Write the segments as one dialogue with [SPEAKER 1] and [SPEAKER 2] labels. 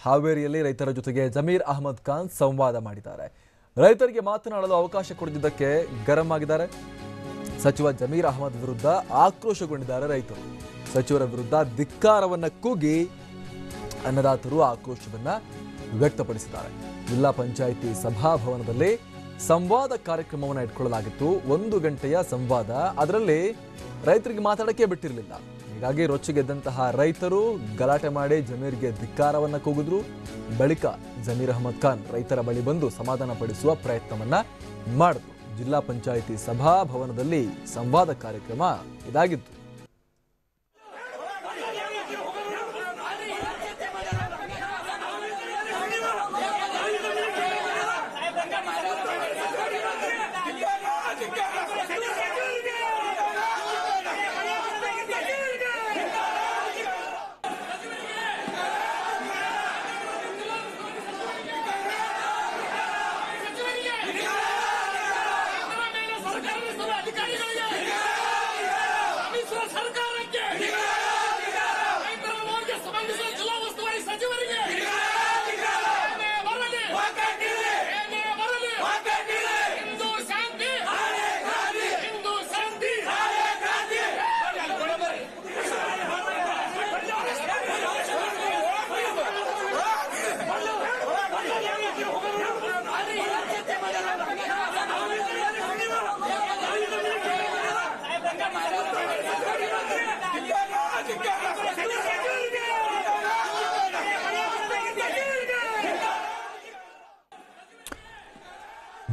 [SPEAKER 1] ಹಾವೇರಿಯಲ್ಲಿ ರೈತರ ಜೊತೆಗೆ ಜಮೀರ್ ಅಹಮದ್ ಖಾನ್ ಸಂವಾದ ಮಾಡಿದ್ದಾರೆ. ರೈತರಿಗೆ ಮಾತನಾಡಲು ಅವಕಾಶ ಕೊಡದಿದ್ದಕ್ಕೆ ಗರಂ ಆಗಿದ್ದಾರೆ. ಸಚಿವ ಜಮೀರ್ ಅಹಮದ್ ವಿರುದ್ಧ ಆಕ್ರೋಶಗೊಂಡಿದ್ದಾರೆ ರೈತರು. ಸಚಿವರ ವಿರುದ್ಧ ಧಿಕ್ಕಾರವನ್ನ ಕೂಗಿ ಅನ್ನದಾತರು ಆಕ್ರೋಶವನ್ನ ವ್ಯಕ್ತಪಡಿಸಿದ್ದಾರೆ. ಜಿಲ್ಲಾ ಪಂಚಾಯಿತಿ ಸಭಾಭವನದಲ್ಲಿ ಸಂವಾದ ಕಾರ್ಯಕ್ರಮವನ್ನು ಇಟ್ಕೊಳ್ಳಲಾಗಿತ್ತು. 1 ಗಂಟೆಯ ಸಂವಾದ. ಅದರಲ್ಲಿ ರೈತರಿಗೆ ಮಾತಾಡಕ್ಕೆ ಬಿಟ್ಟಿರಲಿಲ್ಲ. ಹೀಗಾಗಿ ರೊಚ್ಚಿಗೆದ್ದಂತಹ ರೈತರು ಗಲಾಟೆ ಮಾಡಿ ಜಮೀರ್ಗೆ ಧಿಕ್ಕಾರವನ್ನ ಕೂಗಿದ್ರು. ಬಳಿಕ ಜಮೀರ್ ಅಹಮದ್ ಖಾನ್ ರೈತರ ಬಳಿ ಬಂದು ಸಮಾಧಾನ ಪಡಿಸುವ ಪ್ರಯತ್ನವನ್ನ ಮಾಡಿದ್ರು. ಜಿಲ್ಲಾ ಪಂಚಾಯಿತಿ ಸಭಾಭವನದಲ್ಲಿ ಸಂವಾದ ಕಾರ್ಯಕ್ರಮ ಇದಾಗಿತ್ತು.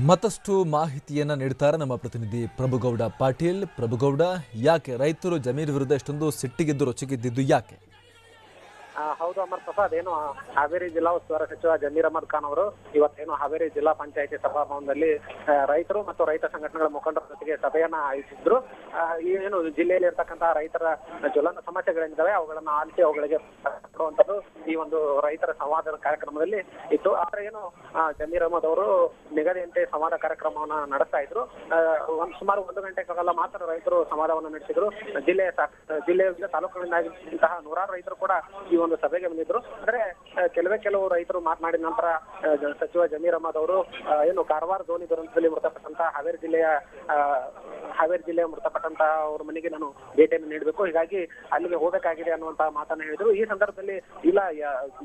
[SPEAKER 1] ಮತ್ತಷ್ಟು ಮಾಹಿತಿಯನ್ನ ನೀಡ್ತಾರೆ ನಮ್ಮ ಪ್ರತಿನಿಧಿ ಪ್ರಭುಗೌಡ ಪಾಟೀಲ್. ಪ್ರಭುಗೌಡ, ಯಾಕೆ ರೈತರು ಜಮೀರ್ ವಿರುದ್ಧ ಎಷ್ಟೊಂದು ಸಿಟ್ಟಿಗೆದ್ದು ರೊಚ್ಚಿಗೆದ್ದಿದ್ದು ಯಾಕೆ?
[SPEAKER 2] ಹೌದು ಅಮರ್ ಪ್ರಸಾದ್, ಏನು ಹಾವೇರಿ ಜಿಲ್ಲಾ ಉಸ್ತುವಾರಿ ಸಚಿವ ಜಮೀರ್ ಅಹಮದ್ ಖಾನ್ ಅವರು ಇವತ್ತೇನು ಹಾವೇರಿ ಜಿಲ್ಲಾ ಪಂಚಾಯಿತಿ ಸಭಾಭವನದಲ್ಲಿ ರೈತರು ಮತ್ತು ರೈತ ಸಂಘಟನೆಗಳ ಮುಖಂಡರ ಜೊತೆಗೆ ಸಭೆಯನ್ನ ಆಯೋಜಿಸಿದ್ರು. ಏನು ಜಿಲ್ಲೆಯಲ್ಲಿ ಇರ್ತಕ್ಕಂತಹ ರೈತರ ಜ್ವಲಂತ ಸಮಸ್ಯೆಗಳೇನಿದ್ದಾವೆ ಅವುಗಳನ್ನ ಆಲಿಸಿ ಅವುಗಳಿಗೆ ಕೊಡುವಂತದ್ದು ಈ ಒಂದು ರೈತರ ಸಂವಾದ ಕಾರ್ಯಕ್ರಮದಲ್ಲಿ ಇತ್ತು. ಆದ್ರೆ ಏನು ಜಮೀರ್ ಅಹಮದ್ ಅವರು ನಿಗದಿಯಂತೆ ಸಂವಾದ ಕಾರ್ಯಕ್ರಮವನ್ನ ನಡೆಸ್ತಾ ಇದ್ರು. ಸುಮಾರು 1 ಗಂಟೆ ಕಾಲ ಮಾತ್ರ ರೈತರು ಸಂವಾದವನ್ನು ನಡೆಸಿದ್ರು. ಜಿಲ್ಲೆಯ ತಾಲೂಕುಗಳಿಂದಾಗಿದ್ದಂತಹ ನೂರಾರು ರೈತರು ಕೂಡ ಈ ಒಂದು ಸಭೆಗೆ ಬಂದಿದ್ರು. ಅಂದ್ರೆ ಕೆಲವು ರೈತರು ಮಾತನಾಡಿದ ನಂತರ ಸಚಿವ ಜಮೀರ್ ಅಹಮದ್ ಅವರು ಏನು ಕಾರವಾರ ದೋಣಿ ದುರಂತದಲ್ಲಿ ಮೃತಪಟ್ಟಂತಹ ಹಾವೇರಿ ಜಿಲ್ಲೆಯ ಮೃತಪಟ್ಟಂತಹ ಅವ್ರ ಮನೆಗೆ ನಾನು ಭೇಟಿಯನ್ನು ನೀಡಬೇಕು, ಹೀಗಾಗಿ ಅಲ್ಲಿಗೆ ಹೋಗಬೇಕಾಗಿದೆ ಅನ್ನುವಂತಹ ಮಾತನ್ನ ಹೇಳಿದ್ರು. ಈ ಸಂದರ್ಭದಲ್ಲಿ ಇಲ್ಲ,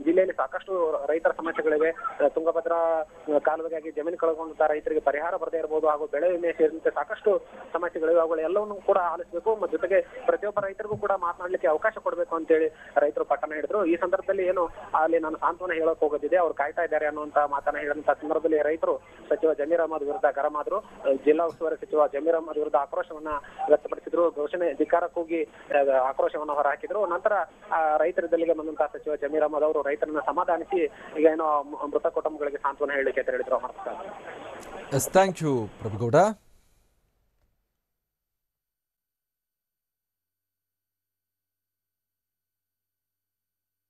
[SPEAKER 2] ಜಿಲ್ಲೆಯಲ್ಲಿ ಸಾಕಷ್ಟು ರೈತರ ಸಮಸ್ಯೆಗಳಿವೆ. ತುಂಗಭದ್ರಾ ಕಾಲುವೆಗಾಗಿ ಜಮೀನು ಕಳೆದುಕೊಂಡಂತಹ ರೈತರಿಗೆ ಪರಿಹಾರ ಬರದೇ ಇರಬಹುದು, ಹಾಗೂ ಬೆಳೆ ವಿಮೆ ಸೇರಿದಂತೆ ಸಾಕಷ್ಟು ಸಮಸ್ಯೆಗಳಿವೆ. ಅವುಗಳೆಲ್ಲವನ್ನು ಕೂಡ ಆಲಿಸಬೇಕು, ಜೊತೆಗೆ ಪ್ರತಿಯೊಬ್ಬ ರೈತರಿಗೂ ಕೂಡ ಮಾತನಾಡಲಿಕ್ಕೆ ಅವಕಾಶ ಕೊಡಬೇಕು ಅಂತೇಳಿ ರೈತರು ಪಟ್ಟಣ ಹಿಡಿದ್ರು. ಈ ಸಂದರ್ಭದಲ್ಲಿ ಏನು ಅಲ್ಲಿ ನಾನು ಸಾಂತ್ವನ ಹೇಳಕ್ ಹೋಗೋದಿದೆ, ಅವ್ರು ಕಾಯ್ತಾ ಇದ್ದಾರೆ ಅನ್ನುವಂತ ಮಾತನ್ನ ಹೇಳಿದಂತ ಸಂದರ್ಭದಲ್ಲಿ ರೈತರು ಸಚಿವ ಜಮೀರ್ ಅಹಮದ್ ವಿರುದ್ಧ ಗರಂ ಆದ್ರು. ಜಿಲ್ಲಾ ಉಸ್ತುವಾರಿ ಸಚಿವ ಜಮೀರ್ ಅಹಮದ್ ವಿರುದ್ಧ ಆಕ್ರೋಶವನ್ನ ವ್ಯಕ್ತಪಡಿಸಿದ್ರು. ಘೋಷಣೆ ಧಿಕ್ಕಾರಕ್ಕೋಗಿ ಆಕ್ರೋಶವನ್ನ ಹೊರಹಾಕಿದ್ರು. ನಂತರ ರೈತರಿದ್ದಲ್ಲಿಗೆ ಬಂದಂತಹ ಸಚಿವ ಜಮೀರ್ ಅಹಮದ್ ಅವರು ರೈತರನ್ನ ಸಮಾಧಾನಿಸಿ ಈಗ ಏನೋ ಮೃತ ಕುಟುಂಬಗಳಿಗೆ ಸಾಂತ್ವನ ಹೇಳಲಿಕ್ಕೆ ಹೇಳಿದ್ರು.
[SPEAKER 1] Thank you Prabhugouda.